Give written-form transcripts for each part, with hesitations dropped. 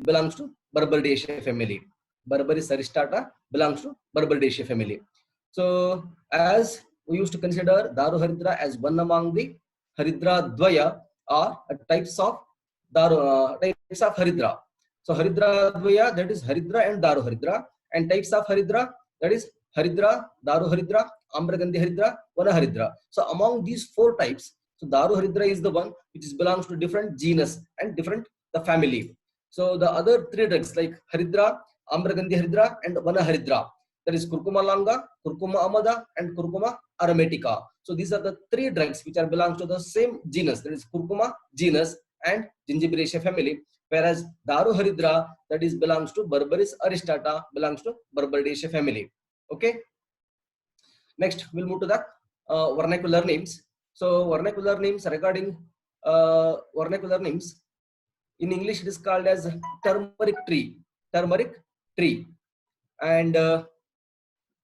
belongs to Berberidaceae family. Berberis aristata belongs to Berberidaceae family. So as we used to consider Daru Haridra as one among the Haridra Dvaya or types of types of Haridra. So Haridra Dvaya, that is Haridra and Daru Haridra, and types of Haridra, that is Haridra, Daru Haridra, Amragandhi Haridra, Vana Haridra. So among these four types, so Daru Haridra is the one which belongs to different genus and different the family. So the other three drugs like Haridra, Amragandhi Haridra, and Vana Haridra, that is Curcuma longa, Curcuma amada, and Curcuma aromatica. So these are the three drugs which are belongs to the same genus, that is Curcuma genus and Gingiberaceae family. Whereas Daru Haridra, that is belongs to Berberis aristata, belongs to Berberidaceae family. Okay. Next, we'll move to the vernacular names. So vernacular names regarding vernacular names in English it is called as turmeric tree, and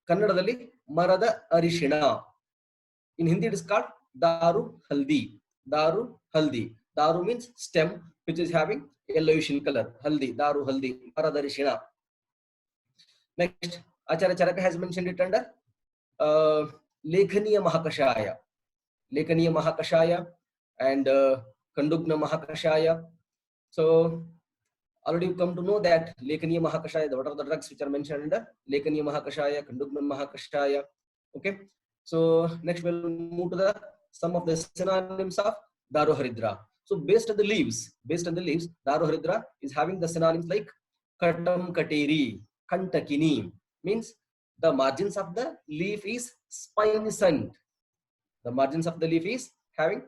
Kannadadalli Marada Arishina. In Hindi it is called Daru Haldi. Daru means stem which is having yellowish in color. Haldi, Daru Haldi, Marada Arishina. Next, Acharya Charaka has mentioned it under Lekhaniya Mahakashaya and Kandugna Mahakashaya. So already you come to know that Lekhaniya Mahakashaya, what are the drugs which are mentioned under Lekhaniya Mahakashaya, Kandugna Mahakashaya. Okay. So next we'll move to some of the synonyms of Daru Haridra. So based on the leaves, Daru Haridra is having the synonyms like Katam Kateri, Kantakini, means the margins of the leaf is spinescent. The margins of the leaf is having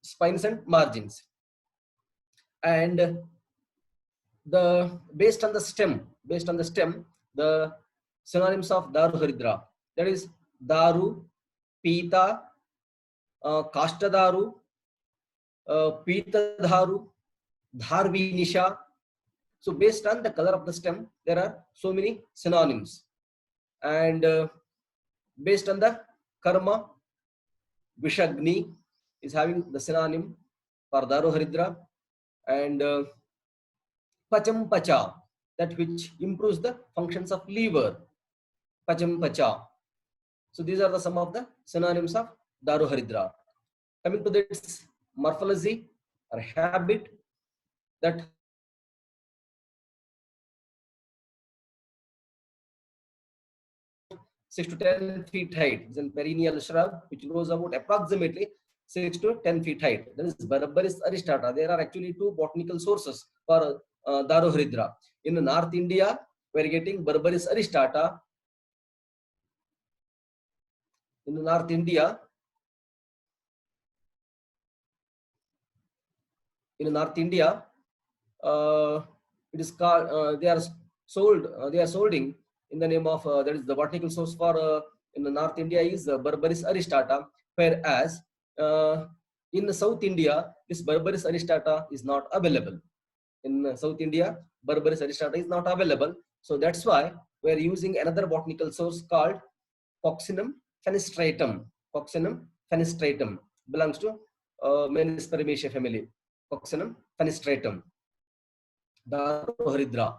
spinescent margins. And based on the stem, the synonyms of Daru Haridra, that is Daru, Pita, Kashtadaru, Pitadaru, Dharvinisha. So based on the color of the stem, there are so many synonyms. And based on the karma, Vishagni is having the synonym for Daru Haridra. And Pacham Pacha, that which improves the functions of liver, Pacham Pacha. So these are some of the synonyms of Daru Haridra. Coming to its morphology or habit, that 6 to 10 feet height. It's a perennial shrub which grows about approximately 6 to 10 feet height. That is Berberis aristata. There are actually two botanical sources for Daru Haridra. In North India, we are getting Berberis aristata. In North India, it is called. They are solding in the name of that is the botanical source for in the North India is Berberis aristata, whereas in the South India this Berberis aristata is not available. In South India, Berberis aristata is not available, so that's why we are using another botanical source called Coccinum fenestratum. Coccinum fenestratum belongs to Menispermaceae family. Coccinum fenestratum, Daru Haridra.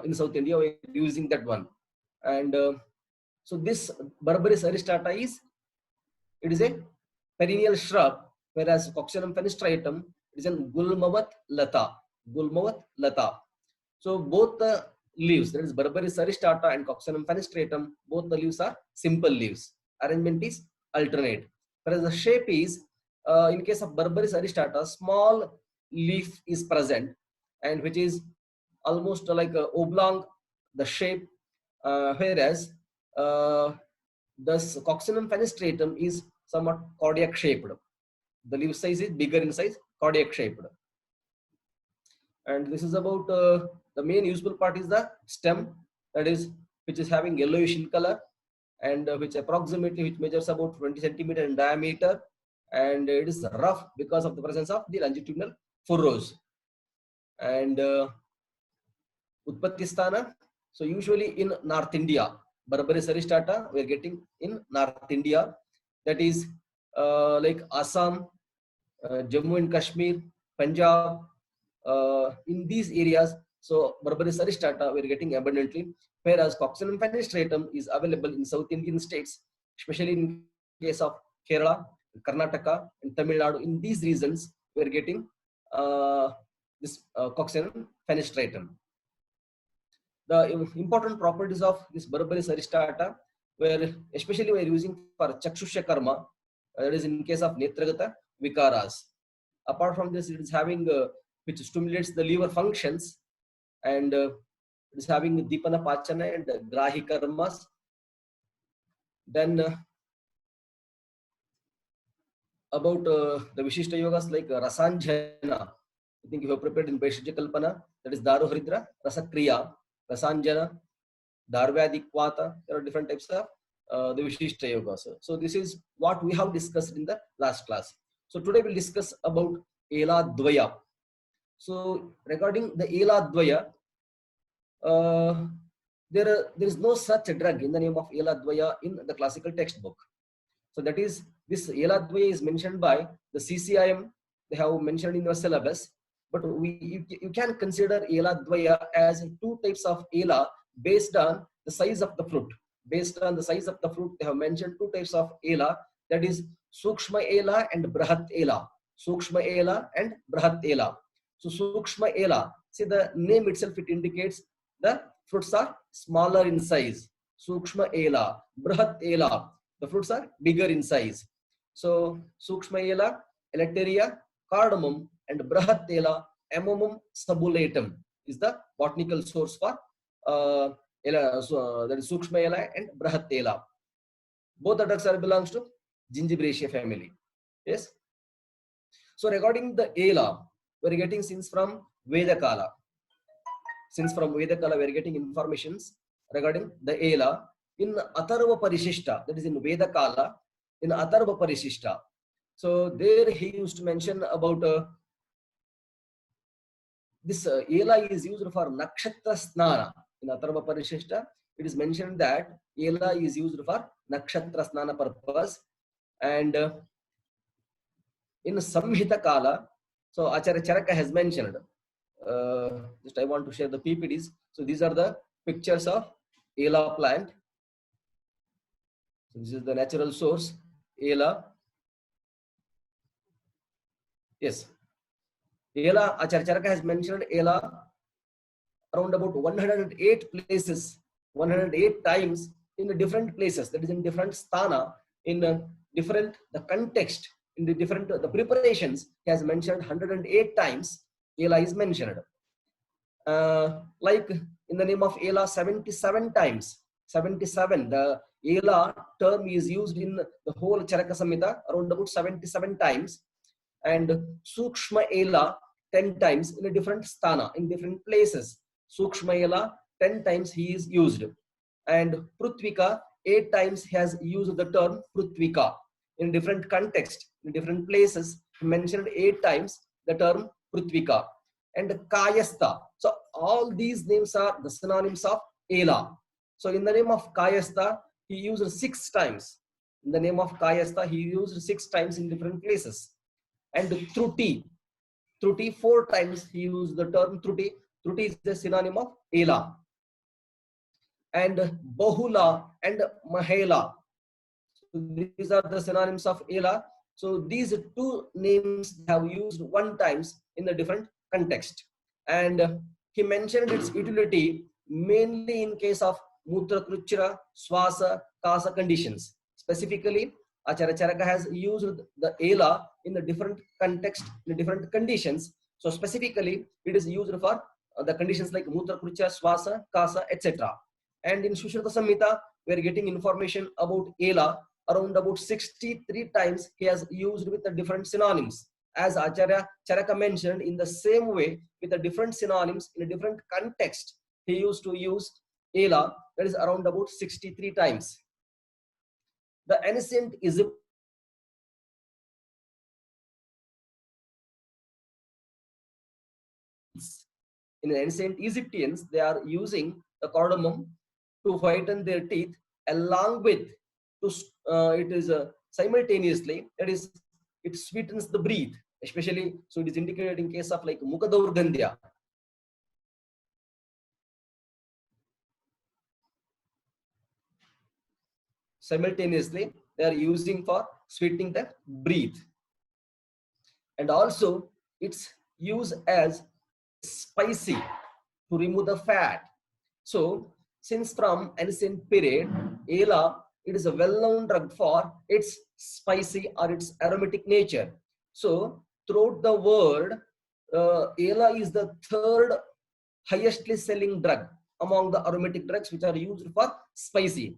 In South India, we are using that one. And so this Berberis aristata is a perennial shrub, whereas Coccinum fenestratum is an Gulmavat Lata. So both the leaves, that is Berberis aristata and Coccinum fenestratum, both the leaves are simple leaves. Arrangement is alternate. Whereas the shape is, in case of Berberis aristata, small leaf is present, and which is almost like a oblong, the shape, whereas the Coccinum fenestratum is somewhat cardiac shaped. The leaf size is bigger in size, cardiac shaped. And this is about the main useful part is the stem, that is which is having yellowish in color, and which measures about 20 centimeters in diameter, and it is rough because of the presence of the longitudinal furrows. And Utpatti Sthana, so usually in North India, Berberis aristata we are getting in North India, that is like Assam, Jammu and Kashmir, Punjab, in these areas. So Berberis aristata we're getting abundantly, whereas Coccinum fenestratum is available in South Indian states, especially in case of Kerala, Karnataka, and Tamil Nadu. In these regions, we're getting this Coccinum fenestratum. The important properties of this Berberis aristata, where especially we're using for Chakshusha karma, that is in case of Netragata Vikaras. Apart from this, it is having which stimulates the liver functions, and it is having Dipana Pachana and Grahi karmas. Then about the Vishishta yogas like Rasanjana, I think you have prepared in Vaishya Kalpana, that is Daru Haridra, Rasakriya, Rasanjana, Dharvyadikwata. There are different types of the Vishishta yogas. So this is what we have discussed in the last class. So today we'll discuss about Ela Dvaya. So regarding the Ela Dvaya, there is no such a drug in the name of Ela Dvaya in the classical textbook. So that is, this Ela Dvaya is mentioned by the CCIM. They have mentioned in the syllabus, but you can consider Ela Dvaya as two types of Ela based on the size of the fruit. Based on the size of the fruit, they have mentioned two types of Ela, that is Sukshma Ela and Brahat Ela. Sukshma Ela and Brahat Ela. So Sukshma Ela, see the name itself, it indicates the fruits are smaller in size. Sukshma Ela, Brahat Ela, the fruits are bigger in size. So Sukshma Ela, Elateria, cardamom, and Brahat Ela, Amomum subulatum is the botanical source for that is Sukshma Ela and Brahat Ela. Both the drugs belongs to Gingibraceae family. Yes. So regarding the Ela, we are getting since from Vedakala. Since from Vedakala we are getting informations regarding the Ela in Atharva Parishishta, that is in Vedakala, in Atharva Parishishta. So there he used to mention about this Ela is used for Nakshatra Snana. In Atharva Parishishta, it is mentioned that Ela is used for Nakshatra Snana purpose. And in Samhita Kala, so Acharya Charaka has mentioned, just I want to share the PPTs. So these are the pictures of Ela plant. So this is the natural source, Ela. Yes. Ela, Acharya Charaka has mentioned Ela around about 108 places, 108 times in the different places, that is in different sthana, in different, the context, in the different, the preparations, he has mentioned 108 times Ela is mentioned. Like in the name of Ela 77 times, 77, the Ela term is used in the whole Charaka Samhita around about 77 times, and Sukshma Ela 10 times in a different sthana, in different places. Sukshma Ela 10 times he is used, and Prutvika 8 times he has used the term Prutvika in different context, in different places. He mentioned 8 times the term Prutvika. And Kayastha. So all these names are the synonyms of Ela. So in the name of Kayastha, he used 6 times. In the name of Kayastha, he used 6 times in different places. And Truti, 4 times he used the term Truti. Truti is the synonym of Ela. And Bahula and Mahela. So these are the synonyms of Ela. So these two names have used 1 times in the different context. And he mentioned its utility mainly in case of Mutra Kruchra, Swasa, Kasa conditions. Specifically, Acharya Charaka has used the Ela in the different context, in the different conditions. So specifically, it is used for the conditions like Mutra Kruchra, Swasa, Kasa, etc. And in Sushruta Samhita, we are getting information about Ela around about 63 times he has used with the different synonyms. As Acharya Charaka mentioned, in the same way with the different synonyms in a different context, he used to use Ela, that is around about 63 times. The ancient Egypt in the ancient Egyptians, they are using the cardamom to whiten their teeth, along with to it is simultaneously, that is, it sweetens the breath. especially, so it is indicated in case of like Mukadaurgandhya. Simultaneously, they are using for sweetening the breath. And also it's used as spicy to remove the fat. So since from ancient period, Ela, it is a well-known drug for its spicy or its aromatic nature. So throughout the world, Ela is the third highestly selling drug among the aromatic drugs which are used for spicy.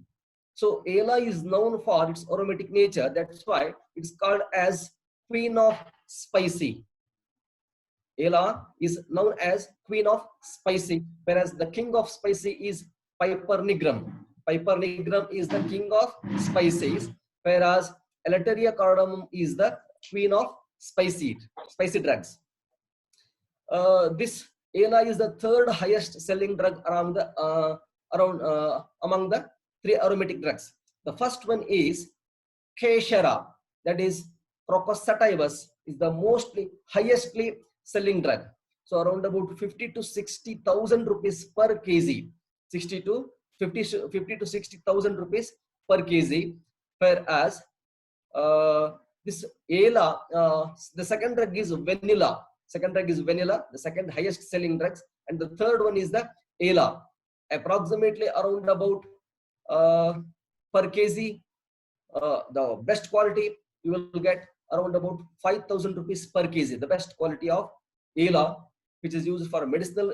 So Ela is known for its aromatic nature. That's why it's called as Queen of Spicy. Ela is known as Queen of Spicy, whereas the King of Spicy is Piper nigrum. Piper nigrum is the King of Spices, whereas Elateria cardamom is the Queen of spicy drugs. This Ela is the third highest selling drug around among the three aromatic drugs. The first one is Keshara, that is Crocus sativus, is the mostly highestly selling drug. So around about 50 to 60,000 rupees per kg, 50 to 60,000 rupees per kg. Whereas this Ela, the second drug is vanilla. The second highest selling drugs, and the third one is the Ela, approximately around about per kg. The best quality you will get around about 5,000 rupees per kg. The best quality of Ela, which is used for medicinal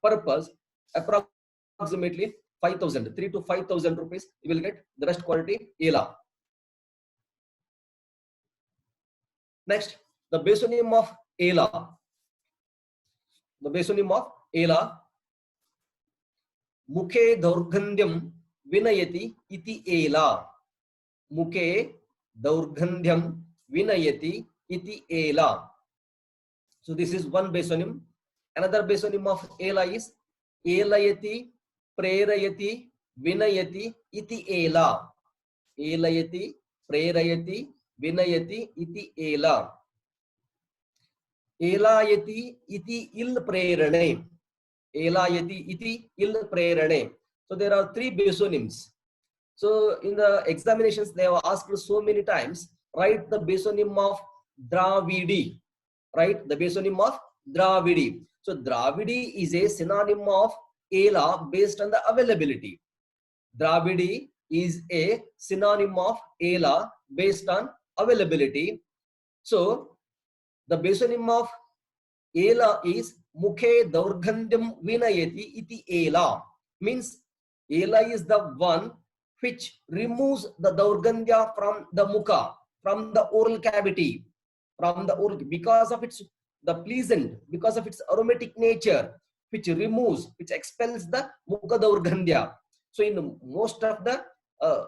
purpose, approximately 5,000, 3 to 5,000 rupees. You will get the best quality Ela. Next, the basonym of Ela. The basonym of Ela. Mukhe daurgandhyam vinayati iti Ela. Mukhe daurgandhyam vinayati iti Ela. So this is one basonym. Another basonym of Ela is Elayati prerayati vinayati iti Ela. Elayati prerayati vinayati iti Ela. Elayati iti il prerane. Elayati iti il prerane. So there are three basonyms. So in the examinations, they have asked so many times, write the basonym of Dravidi. Right? The basonym of Dravidi. So Dravidi is a synonym of Ela based on the availability. Dravidi is a synonym of Ela based on availability. So the basonym of Ela is Mukhe daurgandhyam vinayati iti Ela. Means Ela is the one which removes the daurgandhya from the mukha, from the oral cavity, because of its because of its aromatic nature, which removes, which expels the mukha daurgandhya. So in most of the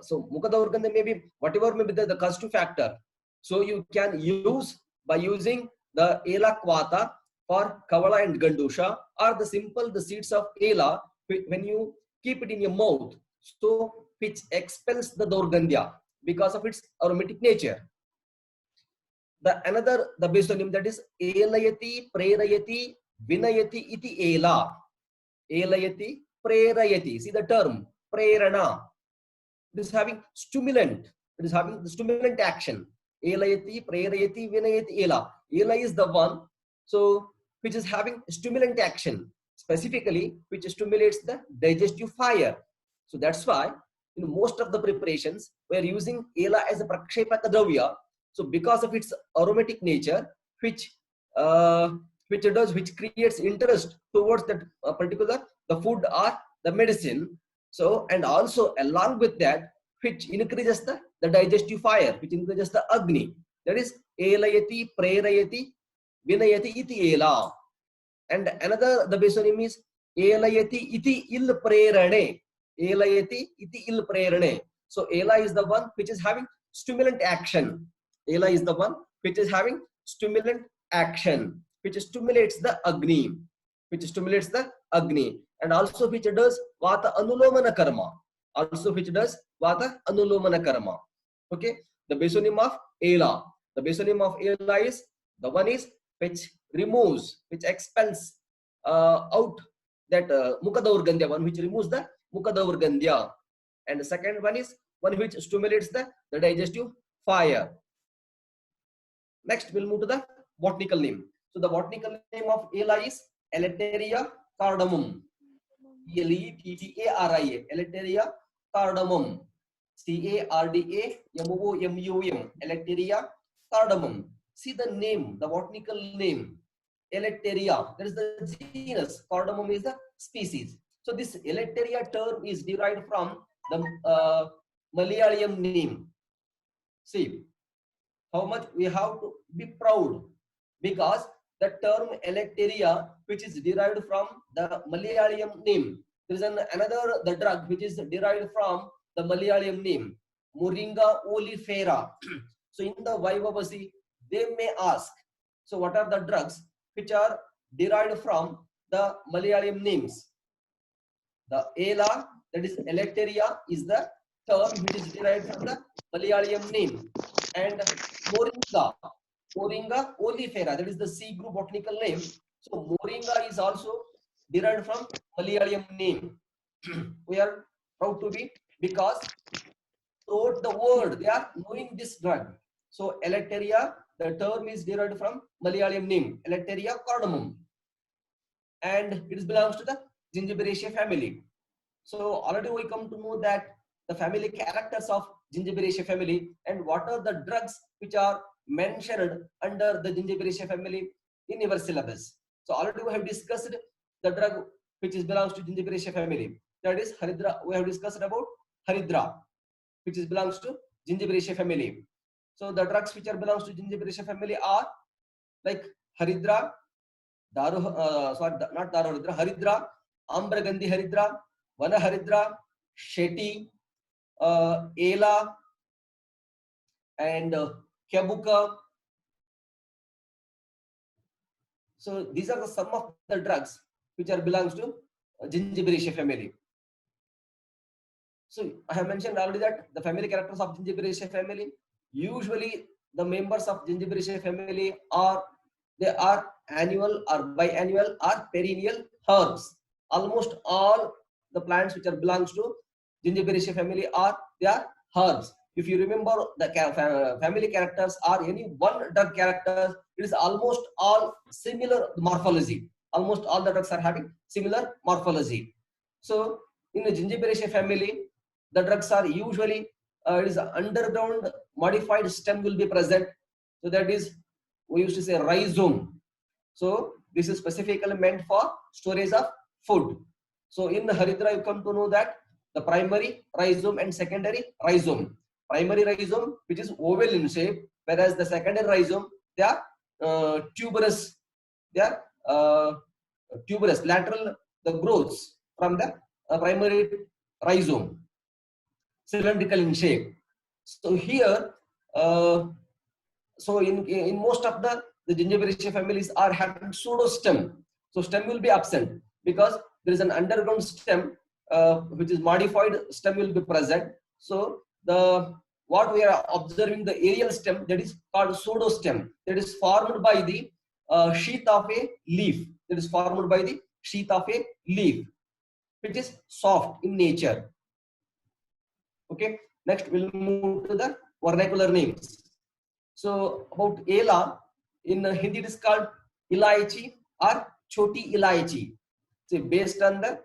so mukha daurgandhya may be whatever may be the constitutive factor. So you can use by using the Ela Kvata for Kavala and Gandusha, or the seeds of Ela when you keep it in your mouth, so which expels the daurgandhya because of its aromatic nature. The basonym, that is Elayati prerayati vinayati iti Ela. Elayati prerayati. See the term prerana. It is having stimulant. It is having the stimulant action. Elayati prerayati vinayati Ela. Ela is the one, so which is having stimulant action, specifically which stimulates the digestive fire. So that's why in most of the preparations we are using Ela as a prakshepaka dravya. So because of its aromatic nature, which creates interest towards that particular the food or the medicine. So and also along with that, which increases the digestive fire, which increases the agni. That is Elayati prerayati vinayati iti Ela. And another the basonym is Elayati iti il prerane. Elayati iti il prerane. So Ela is the one which is having stimulant action. Ela is the one which is having stimulant action, which stimulates the Agni, and also which does Vata Anulomana Karma. Okay, the basonym of Ela. The basonym of Ela is The one is which removes, which expels out that Mukadaurgandhya, one which removes the Mukadaurgandhya. And the second one is one which stimulates the digestive fire. Next, we'll move to the botanical name. So the botanical name of Ela is Elateria cardamom. Elateria, Elateria cardamom. Cardamum, Elateria cardamom. See the name, the botanical name, Elateria. That is the genus. Cardamom is the species. So this Elateria term is derived from the Malayalam name. See how much we have to be proud, because the term Elateria, which is derived from the Malayalam name. There is another the drug which is derived from the Malayalam name, Moringa oleifera. So in the Vivavacy, they may ask, so what are the drugs which are derived from the Malayalam names? The Ela, that is Elateria, is the term which is derived from the Malayalam name. And Moringa oleifera, that is the C group botanical name. So Moringa is also derived from Malayalam name. We are proud to be, because throughout the world they are knowing this drug. So Elateria, the term is derived from Malayalam name, Elateria cardamom, and it belongs to the Gingiberaceae family. So already we come to know that the family characters of Gingiberaceae family and what are the drugs which are mentioned under the Gingiberaceae family in your syllabus. So already we have discussed the drug which belongs to Gingiberaceae family. That is Haridra. We have discussed about Haridra, which belongs to Gingiberaceae family. So the drugs which belongs to Gingiberaceae family are like Haridra, not Daru Haridra, Haridra, Ambragandhi Haridra, Vana Haridra, Shetty, Ela, and Kyabuka. So these are some of the drugs which belongs to Gingiberaceae family. So I have mentioned already that the family characters of Gingiberaceae family, usually the members of Gingiberaceae family are annual or biannual or perennial herbs. Almost all the plants which belongs to Gingiberaceae family are herbs. If you remember the family characters or any one drug character, it is almost all similar morphology. Almost all the drugs are having similar morphology. So in the Gingiberaceae family, the drugs are usually it is underground modified stem will be present. So that is, we used to say rhizome. So this is specifically meant for storage of food. So in the Haridra, you come to know that the primary rhizome and secondary rhizome. Primary rhizome, which is oval in shape, whereas the secondary rhizome, they are tuberous. They are tuberous, lateral the growths from the primary rhizome, cylindrical in shape. So here, so in most of the Gingiberaceae families are having pseudostem. So stem will be absent because there is an underground stem which is modified stem will be present. So what we are observing, the aerial stem, that is called pseudostem, that is formed by the sheath of a leaf. That is formed by the sheath of a leaf, which is soft in nature. Okay. Next, we'll move to the vernacular names. So about Ela, in Hindi it is called Ilaichi or Choti Ilaichi. So based on the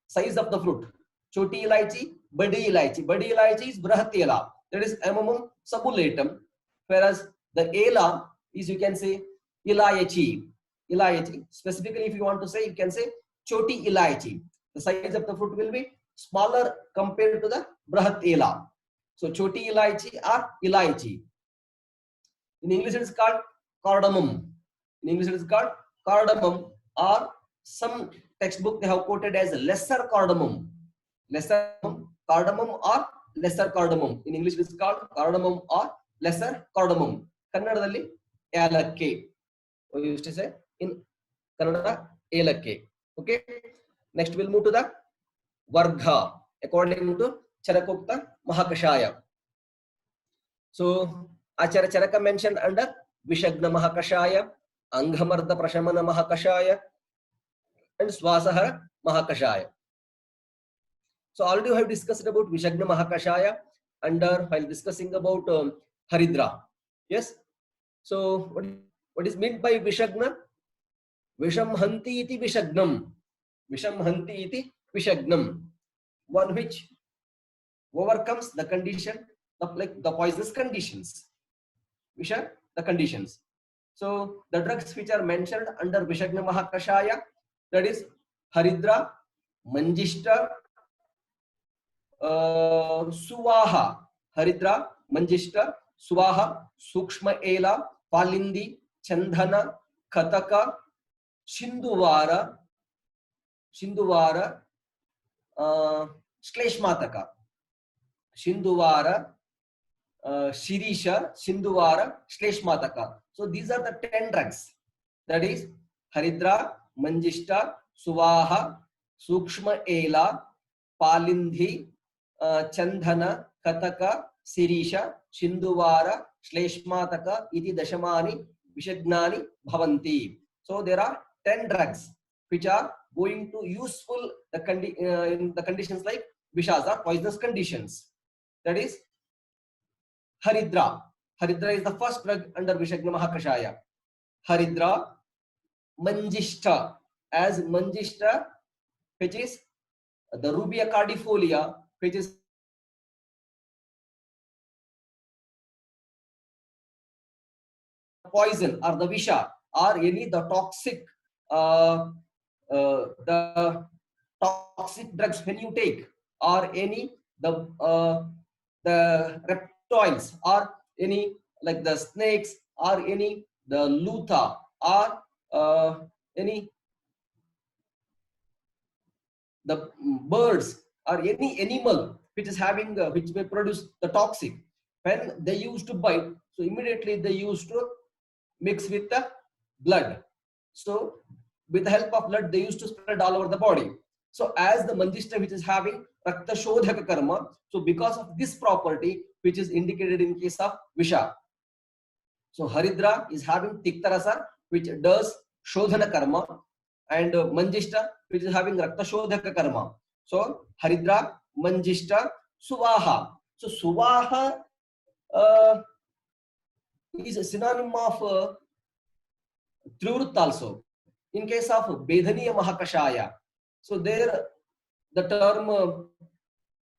size of the fruit. Choti Ilaichi, Badi Ilaichi. Badi Ilaichi is Brahat Ela. That is Amomum subulatum. Whereas the Ela is, you can say, Ilaichi. Ilaichi. Specifically, if you want to say, you can say Choti Ilaichi. The size of the fruit will be smaller compared to the Brahat Ela. So Choti Ilaichi or Ilaichi. In English it is called cardamom. In English it is called cardamom, or some textbook they have quoted as lesser cardamom. Lesser cardamom or lesser cardamom. In English it is called cardamom or lesser cardamom. Kannadadalli Yalakke. We used to say in Kannada Yalakke. Okay. Next we'll move to the Varga according to Charakokta Mahakashaya. So Acharya Charaka mentioned under Vishagna Mahakashaya, Anghamarda Prashamana Mahakashaya, and Swasahara Mahakashaya. So already we have discussed about Vishagna Mahakashaya under while discussing about Haridra. Yes. So what is meant by Vishagna? Visham Hanti iti Vishagnam. Visham Hanti iti Vishagnam. One which overcomes the condition of like the poisonous conditions. Visha, the conditions. So the drugs which are mentioned under Vishagna Mahakashaya, that is Haridra, Manjishta, Suvaha, Haridra, Manjishta, Suvaha, Sukshma Ela, Palindi, Chandana, Kataka, Shinduvara, Shleshmataka, Shinduvara, Shirisha, Shinduvara, Shleshmataka. So these are the 10 drugs. That is Haridra, Manjishta, Suvaha, Sukshma Ela, Palindhi, Chandana, Kataka, Sirisha, Shinduvara, Shleshmataka, iti dashamani Vishagnani bhavanti. So there are 10 drugs which are going to useful in the conditions like Vishas or poisonous conditions. That is Haridra. Haridra is the first drug under Vishagna Mahakashaya. Haridra, Manjishta, as Manjishta, which is the Rubia cardifolia, which is poison or the Visha or any the toxic the toxic drugs when you take, or any the reptiles or any like the snakes or any the lutha or any the birds or any animal which is having which may produce the toxic, when they used to bite, so immediately they used to mix with the blood. So with the help of blood, they used to spread all over the body. So as the Manjishta which is having Rakta Shodhaka Karma, so because of this property which is indicated in case of Visha. So Haridra is having Tiktarasa which does Shodhana Karma, and Manjishta which is having Rakta Shodhaka Karma. So Haridra, Manjishta, Suvaha. So Suvaha is a synonym of Trivrut also. In case of Bedhaniya Mahakashaya, so there the term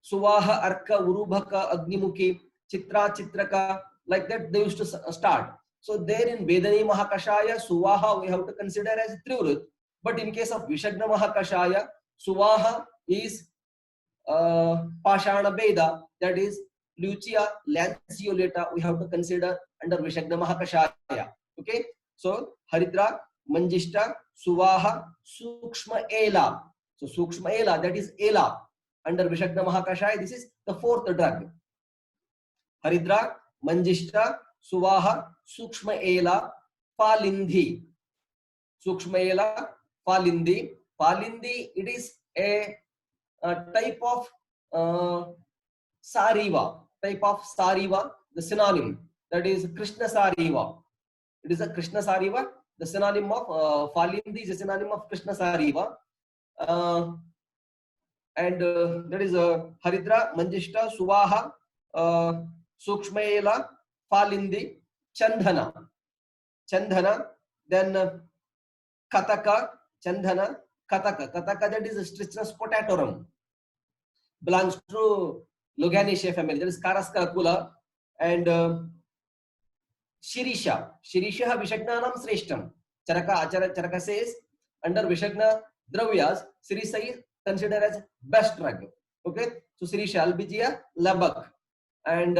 Suvaha, Arka, Urubhaka, Agnimukhi, Chitra, Chitraka, like that they used to start. So there in Vedani Mahakashaya, Suvaha we have to consider as Trivrut. But in case of Vishagna Mahakashaya, Suvaha is Pashana Beda, that is Lucia lanceolata, we have to consider under Vishagna Mahakashaya. Okay, so Haridra, Manjishta, Suvaha, Sukshma Ela. So Sukshma Ela, that is Ela. Under Vishagna Mahakashaya, this is the fourth drug. Haridra, Manjishta, Suvaha, Sukshma Ela, Palindhi. Sukshma Ela, Palindhi. Palindhi, it is a type of Sariva. The synonym, that is Krishna Sariva. It is a Krishna Sariva. The synonym of Palindhi is a synonym of Krishna Sariva. And that is Haridra, Manjishta, Suvaha, Sukshmaela, Palindi, Chandana, then Kataka, Chandana, Kataka, that is Strychnus potatorum, belongs to Loganiaceae family, that is Karascapula, and Shirisha Vishagnanam Sreshtam. Charaka says under Vishagna Dravyas, Sirisha is considered as best drug. Okay, so Sirisha, Albizia, Labak, and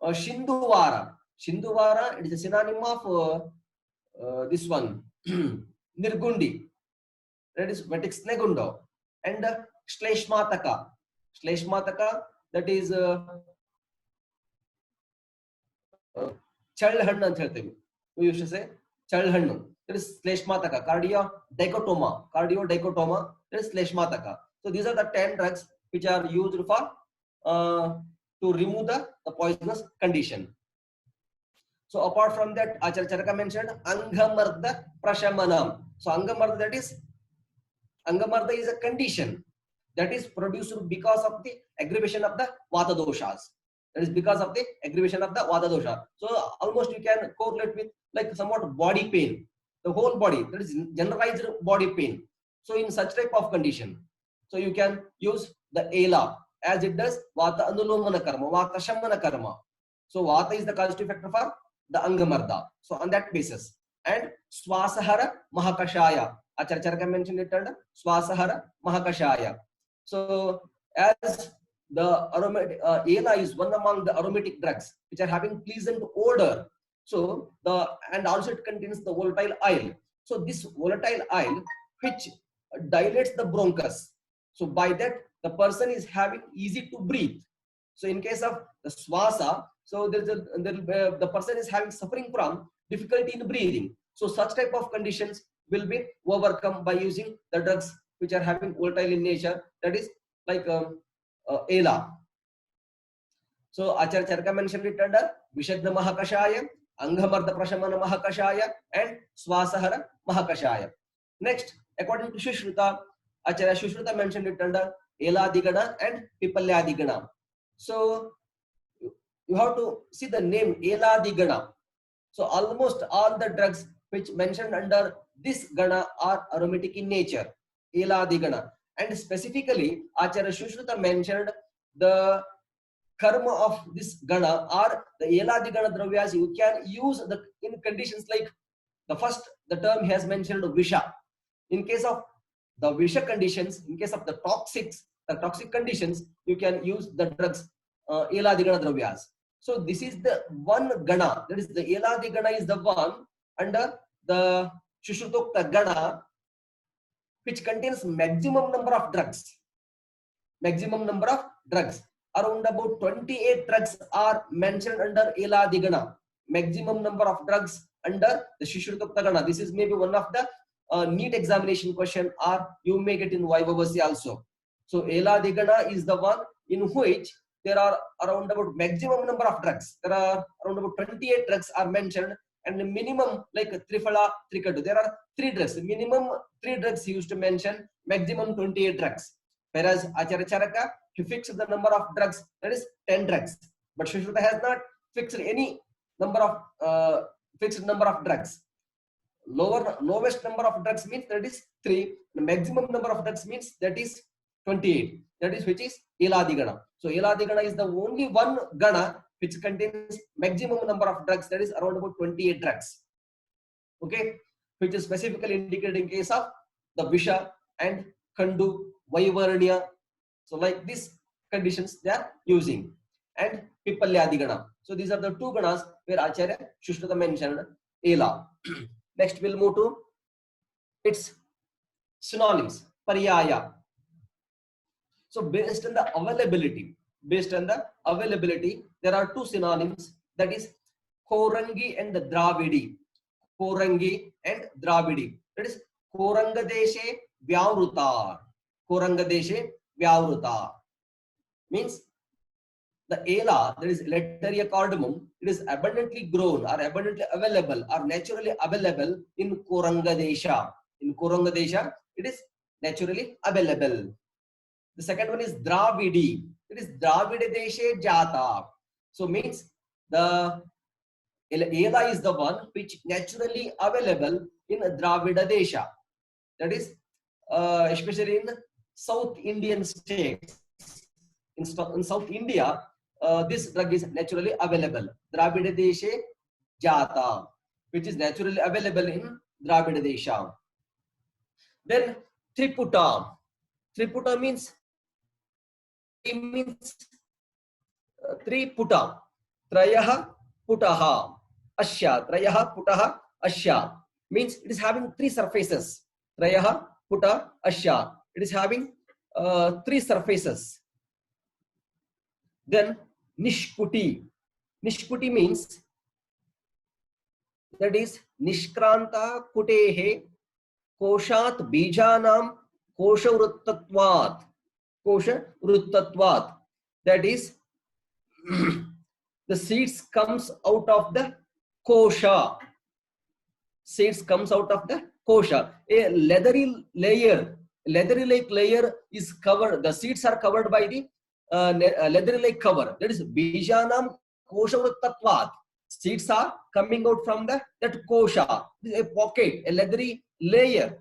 Shinduvara. Shinduvara, it is a synonym of this one, Nirgundi, that is Vetix Negundo, and Shleshmataka, that is Chalhannu ಅಂತ ಹೇಳ್ತೇವೆ. We used to say Chalhannu. That is Shleshmataka, cardiodicotoma. That is Shleshmataka. So these are the 10 drugs which are used for to remove the poisonous condition. So apart from that, Acharya Charaka mentioned Angamarda Prashamanam. So Angamarda, that is, Angamarda is a condition that is produced because of the aggravation of the Vata doshas. That is because of the aggravation of the Vata dosha. So almost you can correlate with like somewhat body pain, the whole body, that is generalized body pain. So in such type of condition, so you can use the Ela as it does Vata Anulomana Karma, Vata Shamana Karma. So Vata is the causative factor for the Angamarda. So on that basis. And Swasahara Mahakashaya. Acharya Charaka mentioned it under Swasahara Mahakashaya. So as the aromatic Ela is one among the aromatic drugs which are having pleasant odor. So and also it contains the volatile oil. So this volatile oil which dilates the bronchus. So by that the person is having easy to breathe. So in case of the swasa, so the person is having suffering from difficulty in breathing. So such type of conditions will be overcome by using the drugs which are having volatile in nature. That is like Ela. So Acharya Charaka mentioned it under Vishagna Mahakashaya, Angamarda Prashamana Mahakashaya, and Swasahara Mahakashaya. Next, according to Sushruta, Acharya Sushruta mentioned it under Ela Digana and Pipalya Digana. So you have to see the name Ela Digana. So almost all the drugs which mentioned under this Gana are aromatic in nature. Ela Digana. And specifically, Acharya Sushruta mentioned the karma of this Gana or the Ela Digana Dravyas you can use in conditions like the term he has mentioned Visha. In case of the Visha conditions, in case of the toxic conditions, you can use the drugs Ela Digana Dravyas. So this is the one Gana, that is the Ela Digana is the one under the Shushrutakta Gana which contains maximum number of drugs. Maximum number of drugs. Around about 28 drugs are mentioned under Ela Digana. Maximum number of drugs under the Shushrutakta Gana. This is maybe one of the NEET examination question, or you may get in Vaivavasi also. So Ela Digana is the one in which there are around about maximum number of drugs. There are around about 28 drugs are mentioned, and the minimum like Triphala, Trikadu. There are 3 drugs. Minimum 3 drugs he used to mention, maximum 28 drugs. Whereas Acharya Charaka, he fixed the number of drugs, that is 10 drugs. But Sushruta has not fixed any number of fixed number of drugs. Lowest number of drugs means that is 3. The maximum number of drugs means that is 28. That is which is Ela Digana. So Ela Digana is the only one Gana which contains maximum number of drugs, that is around about 28 drugs. Okay, which is specifically indicated in case of the Visha and Kandu, Vaivarnya. So like these conditions they are using. And Pipalya Digana. So these are the 2 Ganas where Acharya Sushruta mentioned Ela. Next we'll move to its synonyms, Paryaya. So based on the availability, there are 2 synonyms, that is Korangi and the Dravidi. Korangi and Dravidi. That is Korangadeshe Vyavruta. Korangadeshe Vyavruta means the Ela, that is Elateria cardamom, it is abundantly grown or abundantly available or naturally available in Korangadesha. In Korangadesha, it is naturally available. The second one is Dravidi. It is Dravida Deshe Jata. So means the Ela is the one which naturally available in Dravida Desha. That is especially in South Indian states. In South India, this drug is naturally available. Dravida Deshe Jata, which is naturally available in Dravida Desha. Then Triputa. Triputa means Triputa. Trayaha Putaha Asya. Trayaha Putaha Asya means it is having 3 surfaces. Trayaha Puta Asya. It is having 3 surfaces. Then Nishputi. Nishputi means that is Nishkranta Kutehe Koshat Bijanam Kosha Vruttatvat. Kosha Vruttatvat. That is the seeds comes out of the kosha. Seeds comes out of the kosha. A leathery-like layer is covered. The seeds are covered by the leathery-like cover. That is bijanam koshavrittatvat. Seeds are coming out from that kosha. This is a pocket, a leathery layer.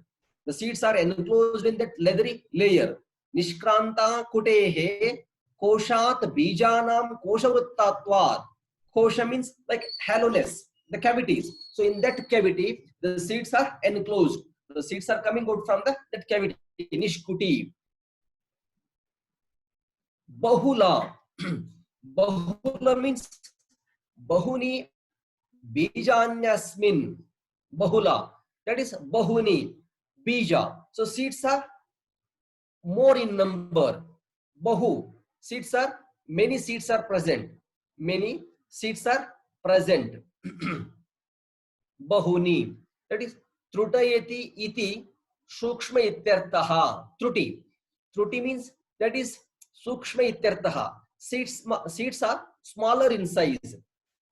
The seeds are enclosed in that leathery layer. Nishkranta kutehe koshat bijanam koshavrittatvat. Kosha means like hollowness, the cavities. So in that cavity, the seeds are enclosed. The seeds are coming out from that cavity. Nishkuti. Bahula. Bahula means bahuni bijanyasmin. Bahula. That is bahuni. Bija. So seeds are more in number. Bahu. Seeds are, many seeds are present. Many seeds are present. Bahuni. That is trutayati iti sukshma ityartaha. Truti. Truti means that is sukshma ityartaha. Seeds are smaller in size.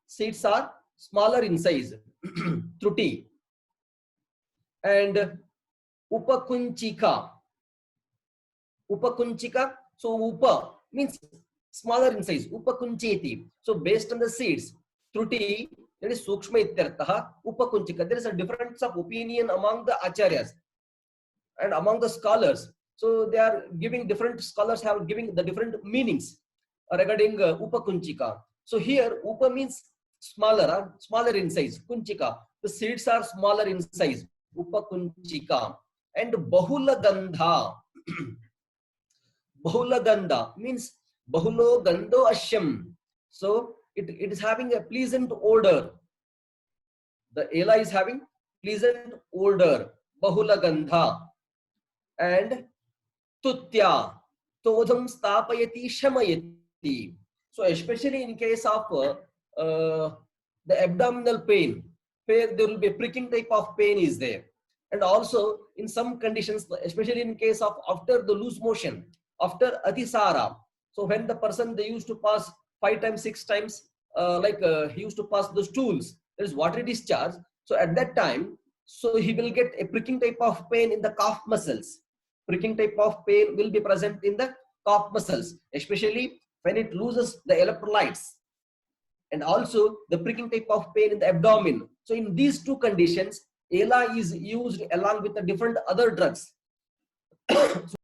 Seeds are smaller in size. Truti. And upakunchika. Upakunchika. So upa means smaller in size. Upakuncheti. So based on the seeds, truti, that is sukshma ityartaha, upakunchika. There is a difference of opinion among the acharyas and among the scholars. So they are giving, different scholars have giving the different meanings regarding upakunchika. So here upa means smaller, smaller in size. Kunchika, the seeds are smaller in size. Upakunchika. And bahula gandha. Bahula gandha means bahulo gandho ashyam. So it is having a pleasant odor. The ela is having pleasant odor. Bahula gandha. And tutya. Todham stapayati shamayati. So especially in case of the abdominal pain, where there will be a pricking type of pain is there. And also in some conditions, especially in case of after the loose motion, after atisara. So when the person, they used to pass 5 times, 6 times, he used to pass the stools, there is watery discharge. So at that time, so he will get a pricking type of pain in the calf muscles. Pricking type of pain will be present in the calf muscles, especially when it loses the electrolytes. And also the pricking type of pain in the abdomen. So in these two conditions, ela is used along with the different other drugs. So